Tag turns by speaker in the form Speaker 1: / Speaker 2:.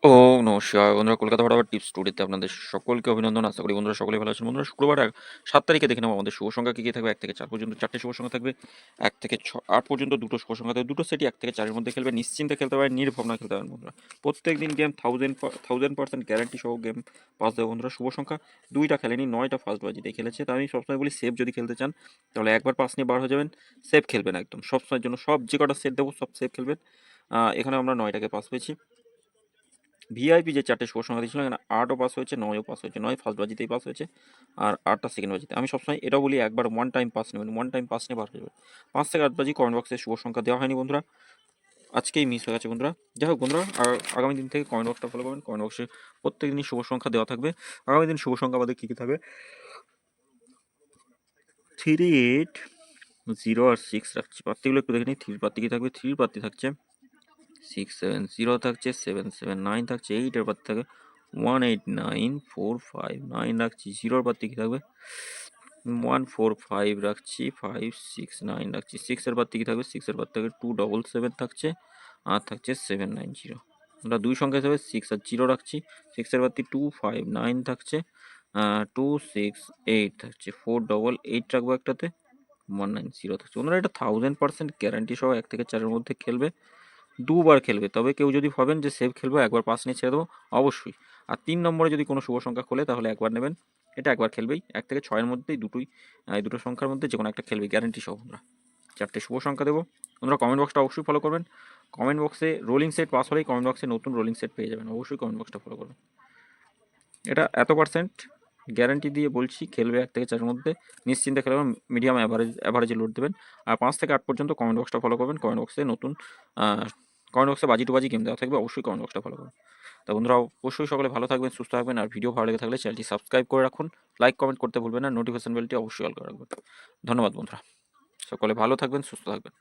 Speaker 1: ও নমস্কার বন্ধুরা, কলকাতা ফটাফট টিপস স্টুডিওতে আপনাদের সকলকে অভিনন্দন। আশা করি বন্ধুরা সকলেই ভালো আছেন। বন্ধুরা, শুক্রবার ৭ তারিখে দেখে নেব আমাদের শুভ সংখ্যা কী কী থাকবে। ১ থেকে ৪ পর্যন্ত ৪টে শুভ সংখ্যা থাকবে। ১ থেকে ৮ পর্যন্ত ২টো শুভ সংখ্যা থাকবে। দুটো সেটই ১ থেকে ৪ এর মধ্যে খেলবে। নিশ্চিন্তে খেলতে পারেন, নির্ভাবনায় খেলতে পারেন বন্ধুরা। প্রত্যেকদিন গেম 1000% গ্যারান্টি সহ গেম পাস দেবো বন্ধুরা। শুভ সংখ্যা ২টা খেলেনি, ৯টা ফার্স্ট বাজিতে খেলেছে। তো আমি সবসময় বলি, সেফ যদি খেলতে চান তাহলে একবার পাস নিয়ে বার হয়ে যাবেন। সেফ খেলবেন একদম সবসময়ের জন্য। সব যে কটা সেট দেবো সব সেফ খেলবেন। এখানে আমরা ৯টাকে পাস পেয়েছি। ভিআইপি যে ৪টে শুভ সংখ্যা দিয়েছিল, এখানে ৮ও পাস হয়েছে, ৯ও পাস হয়েছে। ৯ ফার্স্ট বাজিতেই পাস হয়েছে, আর ৮টা সেকেন্ড বাজিতে। আমি সবসময় এটাও বলি, একবার ওয়ান টাইম পাস নেবেন, ওয়ান টাইম পাস নিয়ে বার হয়ে যাবে। ৫ থেকে ৮ বাজি কমেন্ট বক্সে শুভ সংখ্যা দেওয়া হয়নি বন্ধুরা, আজকেই মিস হয়ে গেছে বন্ধুরা। যাই হোক বন্ধুরা, আর আগামী দিন থেকে কমেন্ট বক্সটা ফলো করবেন। কমেন্ট বক্সে প্রত্যেক দিনই শুভ সংখ্যা দেওয়া থাকবে। আগামী দিন শুভ সংখ্যা আমাদের কী কী থাকবে? 3, 8, 0 আর 6 রাখছি। প্রার্থীগুলো একটু দেখে নিই। 3 প্রার্থী কী থাকবে? 3 প্রার্থী থাকছে, 6, 7, 0 থাকছে, 7, 7, 9 থাকছে, 8 এর প্রার্থী থাকে 1, 8, 9, 4, 5, 9 রাখছি। 0 এর প্রার্থী কী থাকবে? 1, 4, 5 রাখছি, 5, 6, 9 রাখছি। 6 এর প্রার্থী কী থাকবে? 6 এর প্রার্থী থাকে 2, 7, 7 থাকছে, আর থাকছে 7, 9, 0। আমরা দুই সংখ্যা হিসাবে 6 আর 0 রাখছি। 6 এর প্রার্থী 2, 5, 9 থাকছে, 2, 6, 8 থাকছে, 4, 8 রাখবো একটাতে, 1, 9, 0 থাকছে। ওনারা এটা 1000% গ্যারান্টি সহ 1 থেকে 4 এর মধ্যে খেলবে। দুবার খেলবে। তবে কেউ যদি ভাবেন যে সেভ খেলবো, একবার পাস নিয়ে ছেড়ে দেবো, অবশ্যই। আর ৩ নম্বরে যদি কোনো শুভ সংখ্যা খোলে তাহলে একবার নেবেন। এটা একবার খেলবেই। ১ থেকে ৬ এর মধ্যেই এই দুটো সংখ্যার মধ্যে যেকোনো একটা খেলবে, গ্যারান্টি সহ বন্ধুরা। ৪টে শুভ সংখ্যা দেবো। বন্ধুরা, কমেন্ট বক্সটা অবশ্যই ফলো করবেন। কমেন্ট বক্সে রোলিং সেট পাস হলেই কমেন্ট বক্সে নতুন রোলিং সেট পেয়ে যাবেন। অবশ্যই কমেন্ট বক্সটা ফলো করবেন। এটা এত পার্সেন্ট গ্যারান্টি দিয়ে বলছি, খেলবে ১ থেকে ৪ এর মধ্যে। নিশ্চিন্তে খেলবেন, মিডিয়াম অ্যাভারেজে লোড দেবেন। আর ৫ থেকে ৮ পর্যন্ত কমেন্ট বক্সটা ফলো করবেন। কমেন্ট বক্সে নতুন কমেন্ট বক্সে বাজি টু বাজি গেম দেওয়া থাকবে। অবশ্যই কমেন্ট বক্সটা ফলো করুন। তো বন্ধুরা, অবশ্যই সকলে ভালো থাকবেন, সুস্থ থাকবেন। আর ভিডিও ভালো লেগে থাকলে চ্যানেলটি সাবস্ক্রাইব করে রাখুন। লাইক কমেন্ট করতে ভুলবেন না। নোটিফিকেশন বেলটি অবশ্যই অল করে রাখবেন। ধন্যবাদ বন্ধুরা। সকলে ভালো থাকবেন, সুস্থ থাকবেন।